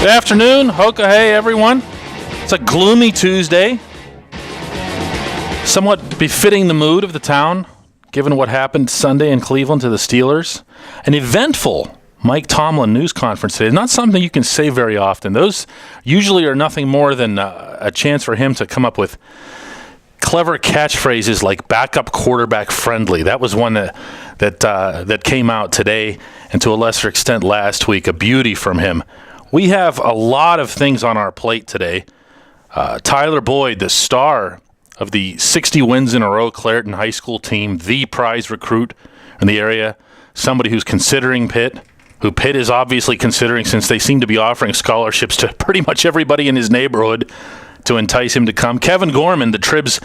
Good afternoon, hoka hey everyone. It's a gloomy Tuesday, somewhat befitting the mood of the town, given what happened Sunday in Cleveland to the Steelers. An eventful Mike Tomlin news conference today. Not something you can say very often. Those usually are nothing more than a chance for him to come up with clever catchphrases like backup quarterback friendly. That was one that came out today, and to a lesser extent last week. A beauty from him. We have a lot of things on our plate today. Tyler Boyd, the star of the 60 wins in a row Clareton High School team, the prize recruit in the area, somebody who's considering Pitt, who Pitt is obviously considering since they seem to be offering scholarships to pretty much everybody in his neighborhood to entice him to come. Kevin Gorman, the Trib's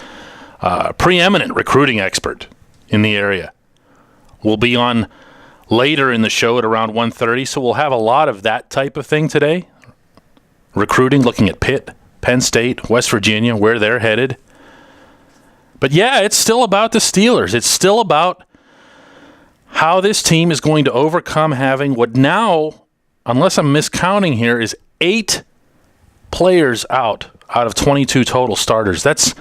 preeminent recruiting expert in the area, will be on later in the show at around 1:30, so we'll have a lot of that type of thing today. Recruiting, looking at Pitt, Penn State, West Virginia, where they're headed. But yeah, it's still about the Steelers. It's still about how this team is going to overcome having what now, unless I'm miscounting here, is 8 players out of 22 total starters. That's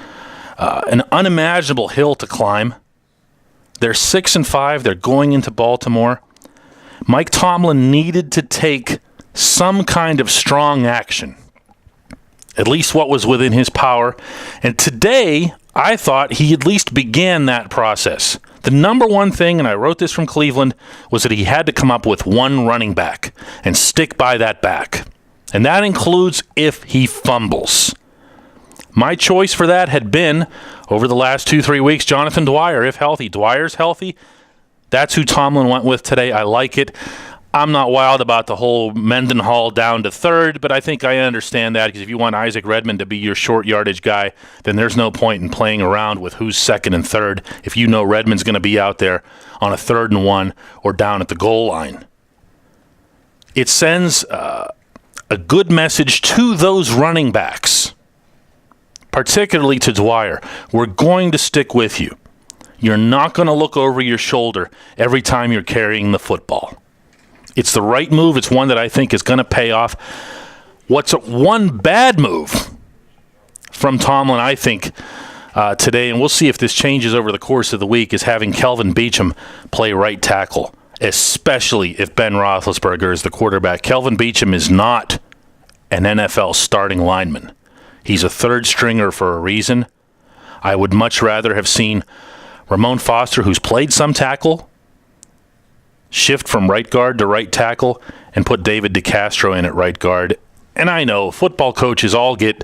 an unimaginable hill to climb. They're 6-5. They're going into Baltimore. Mike Tomlin needed to take some kind of strong action, at least what was within his power. And today, I thought he at least began that process. The number one thing, and I wrote this from Cleveland, was that he had to come up with one running back and stick by that back. And that includes if he fumbles. My choice for that had been, over the last 2-3 weeks, Jonathan Dwyer, if healthy. Dwyer's healthy. That's who Tomlin went with today. I like it. I'm not wild about the whole Mendenhall down to third, but I think I understand that, because if you want Isaac Redmond to be your short yardage guy, then there's no point in playing around with who's second and third if you know Redmond's going to be out there on a 3rd and 1 or down at the goal line. It sends a good message to those running backs, particularly to Dwyer. We're going to stick with you. You're not going to look over your shoulder every time you're carrying the football. It's the right move. It's one that I think is going to pay off. What's one bad move from Tomlin, I think, today, and we'll see if this changes over the course of the week, is having Kelvin Beachum play right tackle, especially if Ben Roethlisberger is the quarterback. Kelvin Beachum is not an NFL starting lineman. He's a third stringer for a reason. I would much rather have seen Ramon Foster, who's played some tackle, shift from right guard to right tackle and put David DeCastro in at right guard. And I know football coaches all get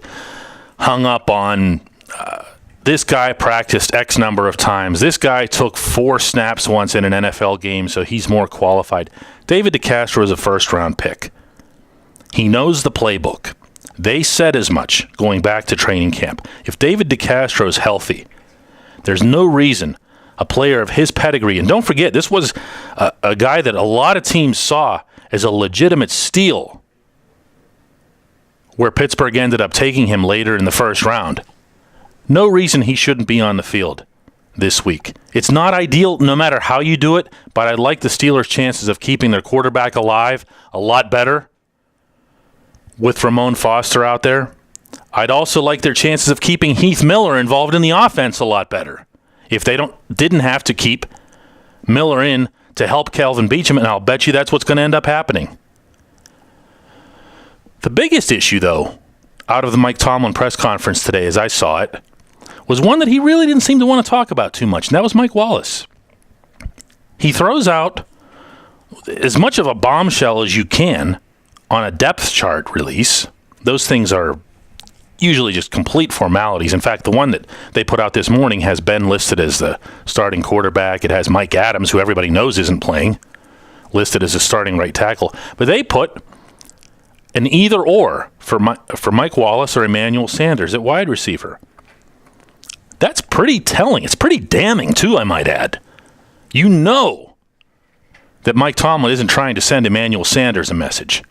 hung up on this guy practiced X number of times. This guy took 4 snaps once in an NFL game, so he's more qualified. David DeCastro is a first-round pick. He knows the playbook. They said as much going back to training camp. If David DeCastro is healthy, there's no reason a player of his pedigree, and don't forget, this was a guy that a lot of teams saw as a legitimate steal, where Pittsburgh ended up taking him later in the first round. No reason he shouldn't be on the field this week. It's not ideal no matter how you do it, but I like the Steelers' chances of keeping their quarterback alive a lot better with Ramon Foster out there. I'd also like their chances of keeping Heath Miller involved in the offense a lot better. If they didn't have to keep Miller in to help Kelvin Beachum, and I'll bet you that's what's going to end up happening. The biggest issue, though, out of the Mike Tomlin press conference today, as I saw it, was one that he really didn't seem to want to talk about too much, and that was Mike Wallace. He throws out as much of a bombshell as you can on a depth chart release. Those things are usually just complete formalities. In fact, the one that they put out this morning has Ben listed as the starting quarterback. It has Mike Adams, who everybody knows isn't playing, listed as a starting right tackle. But they put an either-or for Mike Wallace or Emmanuel Sanders at wide receiver. That's pretty telling. It's pretty damning, too, I might add. You know that Mike Tomlin isn't trying to send Emmanuel Sanders a message.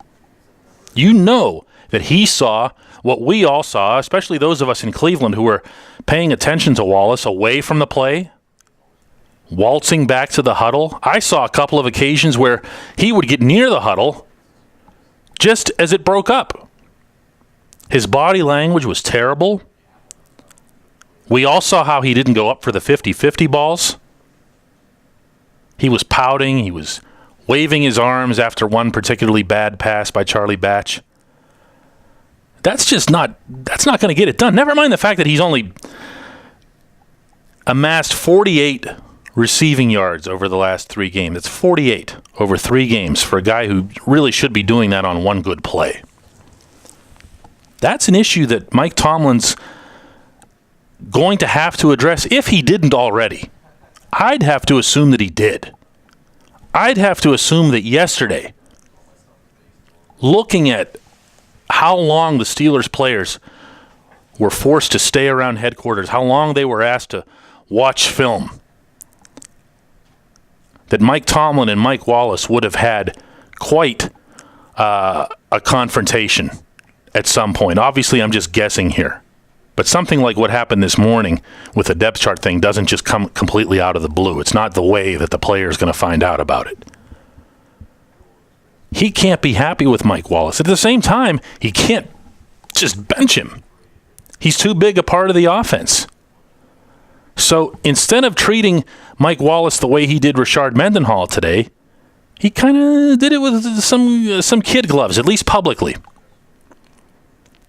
You know that he saw what we all saw, especially those of us in Cleveland who were paying attention to Wallace away from the play, waltzing back to the huddle. I saw a couple of occasions where he would get near the huddle, just as it broke up. His body language was terrible. We all saw how he didn't go up for the 50-50 balls. He was pouting. He was waving his arms after one particularly bad pass by Charlie Batch. That's not going to get it done. Never mind the fact that he's only amassed 48 receiving yards over the last 3 games. It's 48 over 3 games for a guy who really should be doing that on one good play. That's an issue that Mike Tomlin's going to have to address if he didn't already. I'd have to assume that he did. I'd have to assume that yesterday, looking at how long the Steelers players were forced to stay around headquarters, how long they were asked to watch film, that Mike Tomlin and Mike Wallace would have had quite a confrontation at some point. Obviously, I'm just guessing here. But something like what happened this morning with the depth chart thing doesn't just come completely out of the blue. It's not the way that the player is going to find out about it. He can't be happy with Mike Wallace. At the same time, he can't just bench him. He's too big a part of the offense. So instead of treating Mike Wallace the way he did Rashard Mendenhall today, he kind of did it with some kid gloves, at least publicly.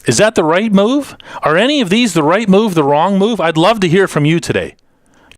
Is that the right move? Are any of these the right move, the wrong move? I'd love to hear from you today.